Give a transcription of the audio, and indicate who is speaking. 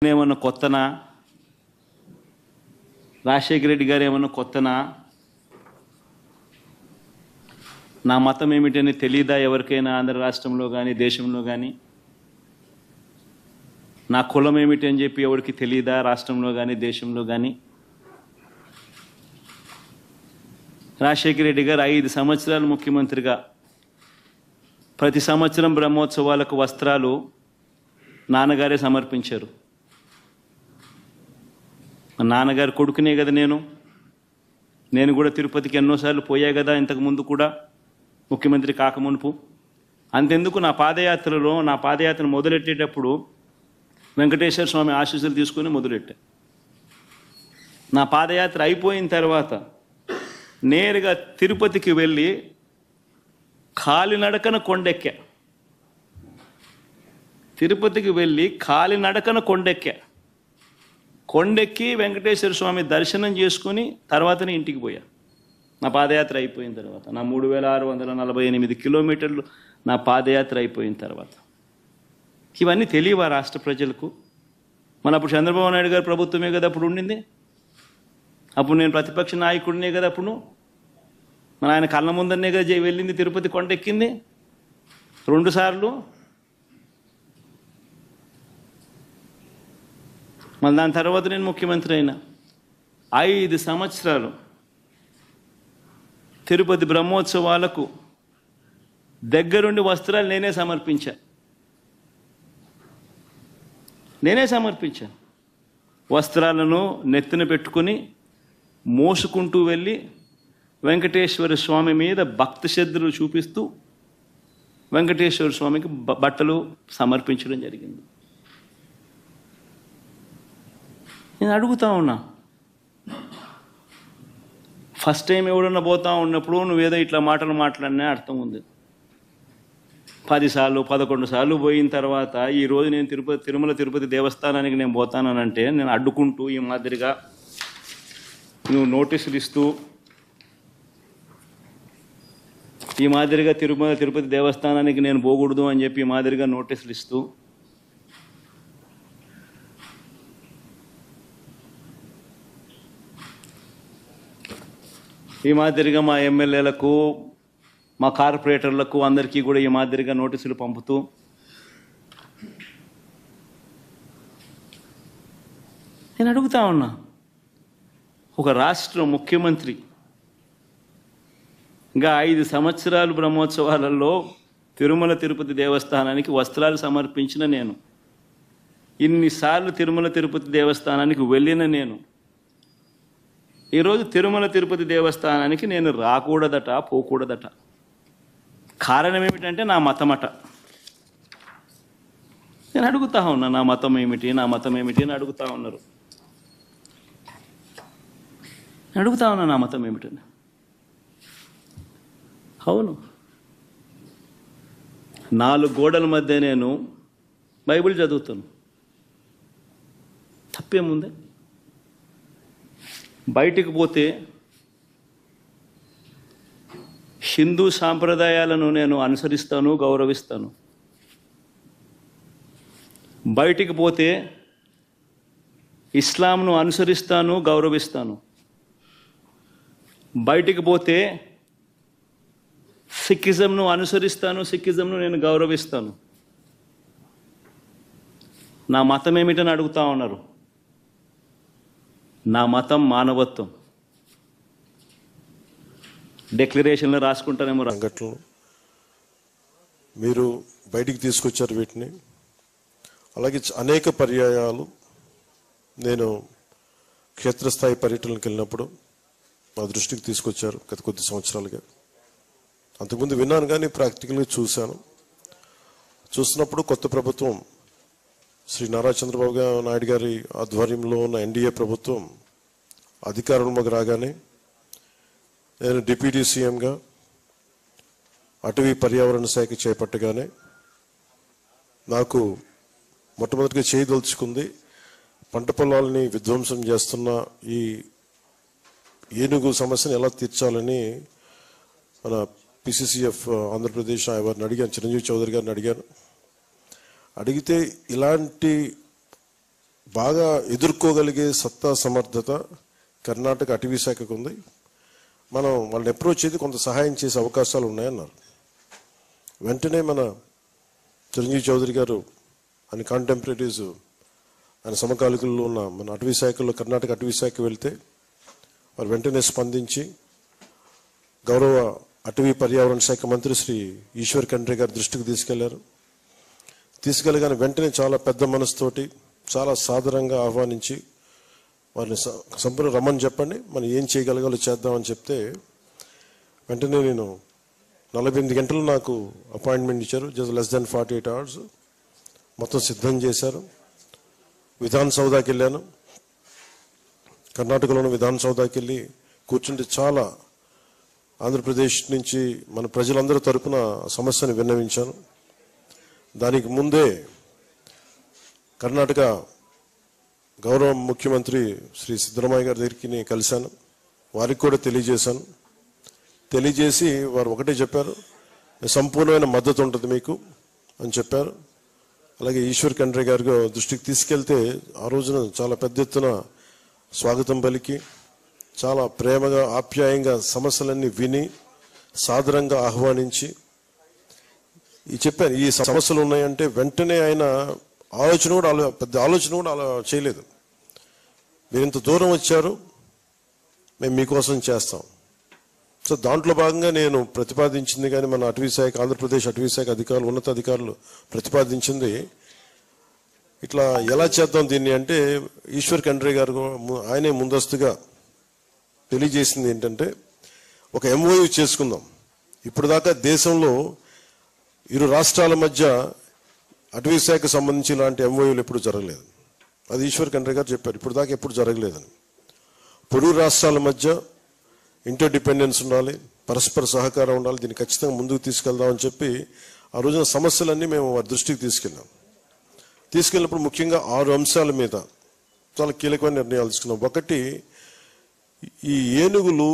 Speaker 1: ఏమన్నా కొత్తనా? రాజశేఖర రెడ్డి గారు ఏమన్నా కొత్తనా? నా మతం ఏమిటని తెలియదా ఎవరికైనా ఆంధ్ర రాష్ట్రంలో కానీ దేశంలో కానీ? నా కులం ఏమిటి అని చెప్పి ఎవరికి తెలియదా రాష్ట్రంలో కానీ దేశంలో కానీ? రాజశేఖర రెడ్డి గారు 5 సంవత్సరాలు ముఖ్యమంత్రిగా ప్రతి సంవత్సరం బ్రహ్మోత్సవాలకు వస్త్రాలు నాన్నగారే సమర్పించారు. మా నాన్నగారు కొడుకునే కదా నేను కూడా తిరుపతికి ఎన్నోసార్లు పోయా కదా ఇంతకు ముందు కూడా ముఖ్యమంత్రి కాకమునుపు. అంతెందుకు నా పాదయాత్ర మొదలెట్టేటప్పుడు వెంకటేశ్వర స్వామి ఆశీస్సులు తీసుకుని మొదలెట్టా. నా పాదయాత్ర అయిపోయిన తర్వాత నేరుగా తిరుపతికి వెళ్ళి కాలినడకన కొండెక్కా. తిరుపతికి వెళ్ళి కాలినడకన కొండెక్కి వెంకటేశ్వర స్వామి దర్శనం చేసుకుని తర్వాతనే ఇంటికి పోయా. నా పాదయాత్ర అయిపోయిన తర్వాత నా 3648 కిలోమీటర్లు నా పాదయాత్ర అయిపోయిన తర్వాత. ఇవన్నీ తెలియవా రాష్ట్ర ప్రజలకు? మన అప్పుడు చంద్రబాబు నాయుడు గారు ప్రభుత్వమే కదా అప్పుడు ఉండింది. అప్పుడు నేను ప్రతిపక్ష నాయకుడినే కదా అప్పుడు. మన ఆయన కళ్ళ ముందరనే కదా వెళ్ళింది, తిరుపతి కొండెక్కింది 2 సార్లు. మళ్ళీ దాని తర్వాత నేను ముఖ్యమంత్రి అయినా 5 సంవత్సరాలు తిరుపతి బ్రహ్మోత్సవాలకు దగ్గరుండి వస్త్రాలు నేనే సమర్పించాను. వస్త్రాలను నెత్తిన పెట్టుకుని మోసుకుంటూ వెళ్ళి వెంకటేశ్వర స్వామి మీద భక్తి శ్రద్ధలు చూపిస్తూ వెంకటేశ్వర స్వామికి బట్టలు సమర్పించడం జరిగింది. నేను అడుగుతా ఉన్నా, ఫస్ట్ టైం ఎవడన్నా పోతా ఉన్నప్పుడు నువ్వేదో ఇట్లా మాటలు మాట్లాడినా అర్థం ఉంది. 10 సార్లు 11 సార్లు పోయిన తర్వాత ఈరోజు నేను తిరుమల తిరుపతి దేవస్థానానికి నేను పోతానంటే నేను అడ్డుకుంటూ ఈ మాదిరిగా నువ్వు నోటీసులు ఇస్తూ ఈ మాదిరిగా తిరుమల తిరుపతి దేవస్థానానికి నేను పోకూడదు అని చెప్పి ఈ మాదిరిగా నోటీసులు ఇస్తూ ఈ మాదిరిగా మా ఎమ్మెల్యేలకు మా కార్పొరేటర్లకు అందరికీ కూడా ఈ మాదిరిగా నోటీసులు పంపుతూ నేను అడుగుతా ఉన్నా, ఒక రాష్ట్ర ముఖ్యమంత్రి ఇంకా 5 సంవత్సరాలు బ్రహ్మోత్సవాలలో తిరుమల తిరుపతి దేవస్థానానికి వస్త్రాలు సమర్పించిన నేను, ఇన్నిసార్లు తిరుమల తిరుపతి దేవస్థానానికి వెళ్ళిన నేను, ఈరోజు తిరుమల తిరుపతి దేవస్థానానికి నేను రాకూడదట, పోకూడదట. కారణం ఏమిటంటే నా మతమట. నేను అడుగుతా ఉన్నా, నా మతం ఏమిటి అని అడుగుతా ఉన్నారు. అడుగుతా ఉన్నా నా మతం ఏమిటని. అవును, 4 గోడల మధ్య నేను బైబిల్ చదువుతాను, తప్పేముంది? బయటికి పోతే హిందూ సాంప్రదాయాలను నేను అనుసరిస్తాను, గౌరవిస్తాను. బయటికి పోతే ఇస్లాంను అనుసరిస్తాను, గౌరవిస్తాను. బయటికి పోతే సిక్కిజంను అనుసరిస్తాను, సిక్కిజంను నేను గౌరవిస్తాను. నా మతం ఏమిటని అడుగుతా ఉన్నారు. నా మతం మానవత్వం. డిక్లరేషన్లో రాసుకుంటానేమో.
Speaker 2: సంఘటనలు మీరు బయటికి తీసుకొచ్చారు వీటిని. అలాగే అనేక పర్యాయాలు నేను క్షేత్రస్థాయి పర్యటనకు వెళ్ళినప్పుడు మా దృష్టికి తీసుకొచ్చారు గత కొద్ది సంవత్సరాలుగా. అంతకుముందు విన్నాను కానీ ప్రాక్టికల్గా చూసినప్పుడు కొత్త ప్రభుత్వం శ్రీ నారా చంద్రబాబు నాయుడు గారి ఆధ్వర్యంలో ఉన్న ఎన్డీఏ ప్రభుత్వం అధికారంలోకి రాగానే నేను డిప్యూటీ సీఎంగా అటవీ పర్యావరణ శాఖ చేపట్టగానే నాకు మొట్టమొదటిగా చేయదలుచుకుంది పంట పొలాలని విధ్వంసం చేస్తున్న ఈ ఏనుగు సమస్యను ఎలా తీర్చాలని మన పిసిసిఎఫ్ ఆంధ్రప్రదేశ్ వారిని అడిగాను, చిరంజీవి చౌదరి గారిని అడిగాను. అడిగితే ఇలాంటి బాగా ఎదుర్కోగలిగే సత్తా సమర్థత కర్ణాటక అటవీ శాఖకు ఉంది. మనం వాళ్ళని అప్రోచ్ చేసి కొంత సహాయం చేసే అవకాశాలు ఉన్నాయన్నారు. వెంటనే మన చిరంజీవి చౌదరి గారు ఆయన కాంటెంపరీస్ ఆయన సమకాలికుల్లో ఉన్న మన అటవీ శాఖలో కర్ణాటక అటవీ శాఖ వెళ్తే వారు వెంటనే స్పందించి గౌరవ అటవీ పర్యావరణ శాఖ మంత్రి శ్రీ ఈశ్వర్ ఖండ్రే గారి దృష్టికి తీసుకెళ్ళగానే వెంటనే చాలా పెద్ద మనసుతోటి చాలా సాదరంగా ఆహ్వానించి వారిని సంపూర్ణ రమ్మని చెప్పండి, మనం ఏం చేయగలగాలో చేద్దామని చెప్తే వెంటనే నేను 48 గంటలు నాకు అపాయింట్మెంట్ ఇచ్చారు. జస్ట్ లెస్ దాన్ 48 hours మొత్తం సిద్ధం చేశారు. విధాన్ సౌదాకి వెళ్ళాను. కర్ణాటకలోని విధాన్ సౌదాకి వెళ్ళి కూర్చుంటే చాలా ఆంధ్రప్రదేశ్ నుంచి మన ప్రజలందరూ తరపున సమస్యను విన్నవించాను. దానికి ముందే కర్ణాటక గౌరవ ముఖ్యమంత్రి శ్రీ సిద్ధరామయ్య గారి దగ్గరికి కలిశాను. వారికి కూడా తెలియజేసి వారు ఒకటే చెప్పారు, సంపూర్ణమైన మద్దతు ఉంటుంది మీకు అని చెప్పారు. అలాగే ఈశ్వర్ ఖండ్రే గారి దృష్టికి తీసుకెళ్తే ఆ రోజున చాలా పెద్ద ఎత్తున స్వాగతం పలికి చాలా ప్రేమగా ఆప్యాయంగా సమస్యలన్నీ విని సాదరంగా ఆహ్వానించి చెప్పారు ఈ సమస్యలు ఉన్నాయంటే వెంటనే ఆయన పెద్ద ఆలోచన కూడా అలా చేయలేదు. మీరు ఇంత దూరం వచ్చారు, మేము మీకోసం చేస్తాం. సో దాంట్లో భాగంగా నేను ప్రతిపాదించింది కానీ మన అటవీ శాఖ ఆంధ్రప్రదేశ్ అటవీ శాఖ అధికారులు ఉన్నతాధికారులు ప్రతిపాదించింది ఇట్లా ఎలా చేద్దాం దీన్ని అంటే ఈశ్వర్ ఖండ్రే గారు ఆయనే ముందస్తుగా తెలియజేసింది ఏంటంటే ఒక ఎంఓయూ చేసుకుందాం. ఇప్పుడు దాకా దేశంలో ఇరు రాష్ట్రాల మధ్య అటవీ శాఖకు సంబంధించి ఇలాంటి ఎంఓయూలు ఎప్పుడు జరగలేదు. అది ఈశ్వర్ ఖండ్రే గారు చెప్పారు, ఇప్పుడు దాకా ఎప్పుడు జరగలేదని. పొరుగు రాష్ట్రాల మధ్య ఇంటర్ డిపెండెన్స్ ఉండాలి, పరస్పర సహకారం ఉండాలి, దీన్ని ఖచ్చితంగా ముందుకు తీసుకెళ్దామని చెప్పి ఆ రోజున సమస్యలన్నీ మేము వారి దృష్టికి తీసుకెళ్ళినప్పుడు ముఖ్యంగా 6 అంశాల మీద చాలా కీలకమైన నిర్ణయాలు తీసుకున్నాం. ఒకటి, ఈ ఏనుగులు